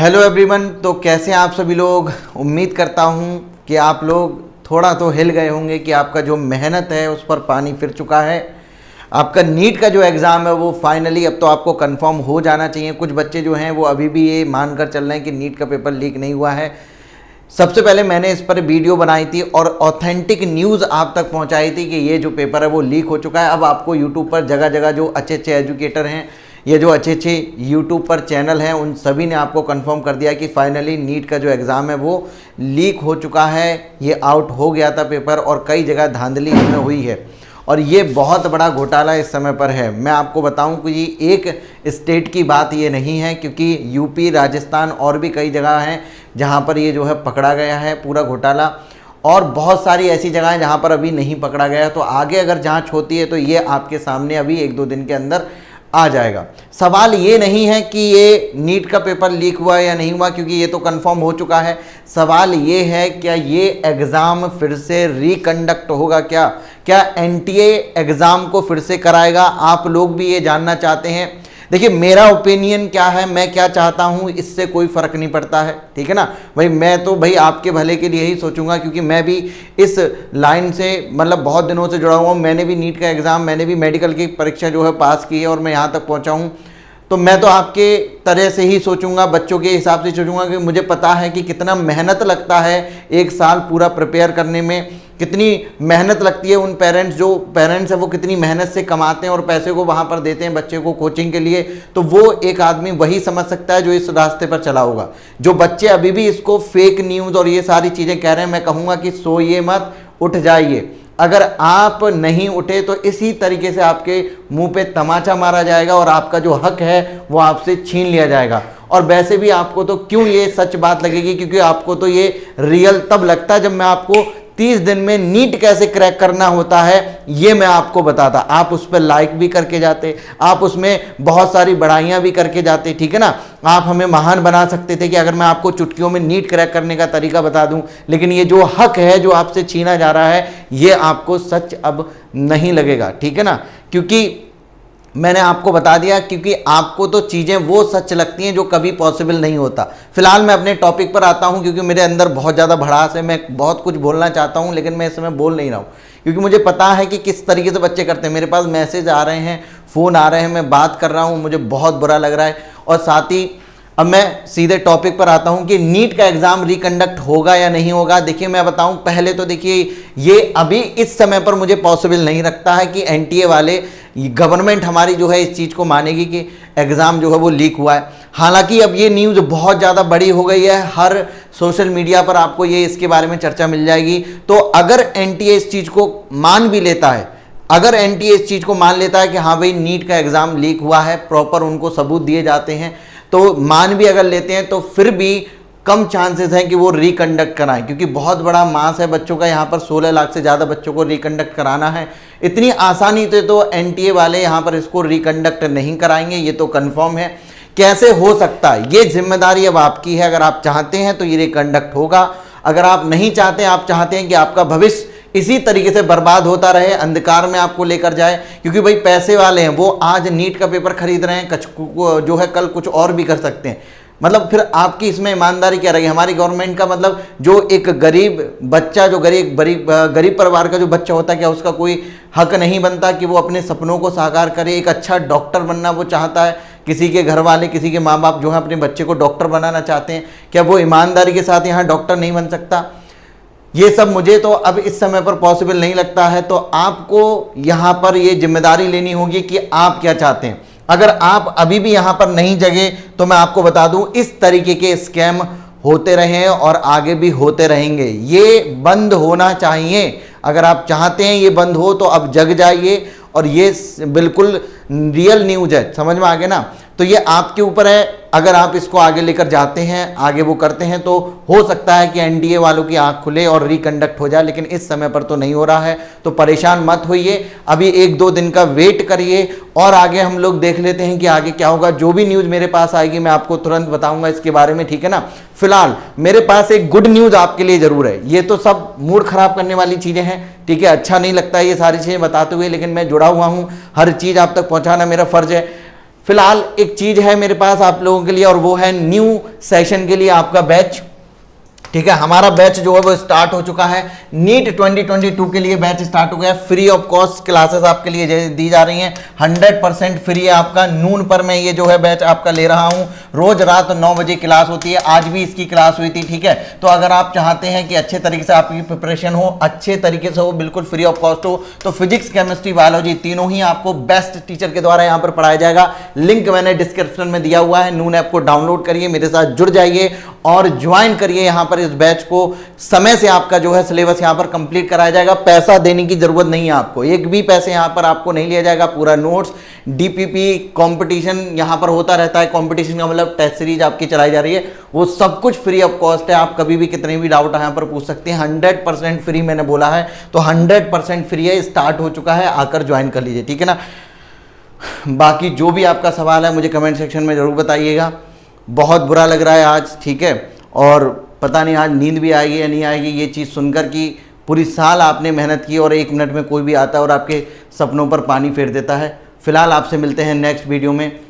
Hello everyone. तो कैसे हैं आप सभी लोग। उम्मीद करता हूं कि आप लोग थोड़ा तो हिल गए होंगे कि आपका जो मेहनत है उस पर पानी फिर चुका है। आपका नीट का जो एग्ज़ाम है वो फाइनली अब तो आपको कंफर्म हो जाना चाहिए। कुछ बच्चे जो हैं वो अभी भी ये मानकर चल रहे हैं कि नीट का पेपर लीक नहीं हुआ है। सबसे पहले मैंने इस पर वीडियो बनाई थी और ऑथेंटिक न्यूज़ आप तक पहुंचाई थी कि ये जो पेपर है वो लीक हो चुका है। अब आपको यूट्यूब पर जगह जगह जो अच्छे अच्छे एजुकेटर हैं, ये जो अच्छे अच्छे यूट्यूब पर चैनल हैं, उन सभी ने आपको कंफर्म कर दिया कि फाइनली नीट का जो एग्ज़ाम है वो लीक हो चुका है। ये आउट हो गया था पेपर और कई जगह धांधली इसमें हुई है और ये बहुत बड़ा घोटाला इस समय पर है। मैं आपको बताऊं कि ये एक स्टेट की बात ये नहीं है, क्योंकि यूपी, राजस्थान और भी कई जगह हैं जहां पर ये जो है पकड़ा गया है पूरा घोटाला, और बहुत सारी ऐसी जगह हैं जहां पर अभी नहीं पकड़ा गया। तो आगे अगर जांच होती है तो ये आपके सामने अभी 1-2 दिन के अंदर आ जाएगा। सवाल ये नहीं है कि ये नीट का पेपर लीक हुआ या नहीं हुआ, क्योंकि ये तो कंफर्म हो चुका है। सवाल ये है क्या ये एग्ज़ाम फिर से रिकंडक्ट होगा, क्या एनटीए एग्ज़ाम को फिर से कराएगा। आप लोग भी ये जानना चाहते हैं। देखिए मेरा ओपिनियन क्या है, मैं क्या चाहता हूँ, इससे कोई फ़र्क नहीं पड़ता है, ठीक है ना भाई। मैं तो भाई आपके भले के लिए ही सोचूंगा, क्योंकि मैं भी इस लाइन से मतलब बहुत दिनों से जुड़ा हुआ हूँ। मैंने भी नीट का एग्ज़ाम, मैंने भी मेडिकल की परीक्षा जो है पास की है और मैं यहाँ तक पहुँचा हूँ। तो मैं तो आपके तरह से ही सोचूंगा, बच्चों के हिसाब से सोचूंगा, कि मुझे पता है कि कितना मेहनत लगता है एक साल पूरा प्रिपेयर करने में, कितनी मेहनत लगती है। उन पेरेंट्स हैं वो कितनी मेहनत से कमाते हैं और पैसे को वहाँ पर देते हैं बच्चे को कोचिंग के लिए। तो वो एक आदमी वही समझ सकता है जो इस रास्ते पर चला होगा। जो बच्चे अभी भी इसको फेक न्यूज़ और ये सारी चीज़ें कह रहे हैं, मैं कहूँगा कि सोइए मत, उठ जाइए। अगर आप नहीं उठे तो इसी तरीके से आपके मुंह पे तमाचा मारा जाएगा और आपका जो हक है वो आपसे छीन लिया जाएगा। और वैसे भी आपको तो क्यों ये सच बात लगेगी, क्योंकि आपको तो ये रियल तब लगता है जब मैं आपको 30 दिन में नीट कैसे क्रैक करना होता है ये मैं आपको बताता। आप उस पर लाइक भी करके जाते, आप उसमें बहुत सारी बढ़ाइयाँ भी करके जाते, ठीक है ना। आप हमें महान बना सकते थे कि अगर मैं आपको चुटकियों में नीट क्रैक करने का तरीका बता दूं, लेकिन ये जो हक है जो आपसे छीना जा रहा है ये आपको सच अब नहीं लगेगा, ठीक है ना। क्योंकि मैंने आपको बता दिया, क्योंकि आपको तो चीज़ें वो सच लगती हैं जो कभी पॉसिबल नहीं होता। फिलहाल मैं अपने टॉपिक पर आता हूं, क्योंकि मेरे अंदर बहुत ज़्यादा भड़ास है। मैं बहुत कुछ बोलना चाहता हूं लेकिन मैं इस समय बोल नहीं रहा हूं, क्योंकि मुझे पता है कि किस तरीके से बच्चे करते हैं। मेरे पास मैसेज आ रहे हैं, फ़ोन आ रहे हैं, मैं बात कर रहा हूँ, मुझे बहुत बुरा लग रहा है। और साथ ही अब मैं सीधे टॉपिक पर आता हूं कि नीट का एग्ज़ाम रिकंडक्ट होगा या नहीं होगा। देखिए मैं बताऊं, पहले तो देखिए ये अभी इस समय पर मुझे पॉसिबल नहीं लगता है कि एनटीए वाले, गवर्नमेंट हमारी जो है इस चीज़ को मानेगी कि एग्ज़ाम जो है वो लीक हुआ है। हालांकि अब ये न्यूज़ बहुत ज़्यादा बड़ी हो गई है, हर सोशल मीडिया पर आपको ये इसके बारे में चर्चा मिल जाएगी। तो अगर एनटीए इस चीज़ को मान भी लेता है, अगर एनटीए इस चीज़ को मान लेता है कि हाँ भाई नीट का एग्ज़ाम लीक हुआ है, प्रॉपर उनको सबूत दिए जाते हैं, तो मान भी अगर लेते हैं तो फिर भी कम चांसेस हैं कि वो रिकंडक्ट कराएं, क्योंकि बहुत बड़ा मास है बच्चों का। यहाँ पर 16 लाख से ज़्यादा बच्चों को रिकंडक्ट कराना है। इतनी आसानी से तो एनटीए वाले यहाँ पर इसको रिकंडक्ट नहीं कराएंगे, ये तो कंफर्म है। कैसे हो सकता है, ये जिम्मेदारी अब आपकी है। अगर आप चाहते हैं तो ये रिकंडक्ट होगा, अगर आप नहीं चाहते, आप चाहते हैं कि आपका भविष्य इसी तरीके से बर्बाद होता रहे, अंधकार में आपको लेकर जाए, क्योंकि भाई पैसे वाले हैं, वो आज नीट का पेपर खरीद रहे हैं, जो है कल कुछ और भी कर सकते हैं। मतलब फिर आपकी इसमें ईमानदारी क्या रहेगी हमारी गवर्नमेंट का। मतलब जो एक गरीब बच्चा, जो गरीब परिवार का जो बच्चा होता है, क्या उसका कोई हक नहीं बनता कि वो अपने सपनों को साकार करे। एक अच्छा डॉक्टर बनना वो चाहता है, किसी के घर वाले, किसी के माँ बाप जो है अपने बच्चे को डॉक्टर बनाना चाहते हैं, क्या वो ईमानदारी के साथ यहाँ डॉक्टर नहीं बन सकता। ये सब मुझे तो अब इस समय पर पॉसिबल नहीं लगता है। तो आपको यहाँ पर ये जिम्मेदारी लेनी होगी कि आप क्या चाहते हैं। अगर आप अभी भी यहाँ पर नहीं जगे तो मैं आपको बता दूं, इस तरीके के स्कैम होते रहे हैं और आगे भी होते रहेंगे। ये बंद होना चाहिए। अगर आप चाहते हैं ये बंद हो तो अब जग जाइए। और ये बिल्कुल रियल न्यूज़ है, समझ में आ गया ना। तो ये आपके ऊपर है, अगर आप इसको आगे लेकर जाते हैं, आगे वो करते हैं, तो हो सकता है कि एनडीए वालों की आंख खुले और रिकंडक्ट हो जाए, लेकिन इस समय पर तो नहीं हो रहा है। तो परेशान मत होइए, अभी 1-2 दिन का वेट करिए और आगे हम लोग देख लेते हैं कि आगे क्या होगा। जो भी न्यूज़ मेरे पास आएगी मैं आपको तुरंत बताऊंगा इसके बारे में, ठीक है ना। फिलहाल मेरे पास एक गुड न्यूज़ आपके लिए ज़रूर है। ये तो सब मूड खराब करने वाली चीज़ें हैं, ठीक है, अच्छा नहीं लगता ये सारी चीज़ें बताते हुए, लेकिन मैं जुड़ा हुआ हूँ, हर चीज़ आप तक पहुँचाना मेरा फ़र्ज़ है। फिलहाल एक चीज है मेरे पास आप लोगों के लिए, और वो है न्यू सेशन के लिए आपका बैच। ठीक है, हमारा बैच जो है वो स्टार्ट हो चुका है। नीट 2022 के लिए बैच स्टार्ट हो गया। फ्री ऑफ कॉस्ट क्लासेस आपके लिए दी जा रही हैं, 100% फ्री है आपका। नून पर मैं ये जो है बैच आपका ले रहा हूं। रोज रात 9 बजे क्लास होती है, आज भी इसकी क्लास हुई थी। ठीक है, तो अगर आप चाहते हैं कि अच्छे तरीके से आपकी प्रिपरेशन हो, अच्छे तरीके से हो, बिल्कुल फ्री ऑफ कॉस्ट हो, तो फिजिक्स, केमिस्ट्री, बायोलॉजी तीनों ही आपको बेस्ट टीचर के द्वारा यहाँ पर पढ़ाया जाएगा। लिंक मैंने डिस्क्रिप्शन में दिया हुआ है। नून ऐप को डाउनलोड करिए, मेरे साथ जुड़ जाइए और ज्वाइन करिए यहाँ पर इस बैच को। समय से आपका जो है सिलेबस यहाँ पर कंप्लीट कराया जाएगा। पैसा देने की जरूरत नहीं है आपको, एक भी पैसे यहाँ पर आपको नहीं लिया जाएगा। पूरा नोट्स, डीपीपी, कंपटीशन यहाँ पर होता रहता है। कंपटीशन का मतलब टेस्ट सीरीज आपकी चलाई जा रही है, वो सब कुछ फ्री ऑफ कॉस्ट है। आप कभी भी कितने भी डाउट यहाँ पर पूछ सकते हैं। 100% फ्री मैंने बोला है, तो 100% फ्री है। स्टार्ट हो चुका है, आकर ज्वाइन कर लीजिए। ठीक है ना। बाकी जो भी आपका सवाल है मुझे कमेंट सेक्शन में जरूर बताइएगा। बहुत बुरा लग रहा है आज, ठीक है, और पता नहीं आज नींद भी आएगी या नहीं आएगी ये चीज़ सुनकर कि पूरी साल आपने मेहनत की और 1 मिनट में कोई भी आता है और आपके सपनों पर पानी फेर देता है। फिलहाल आपसे मिलते हैं नेक्स्ट वीडियो में।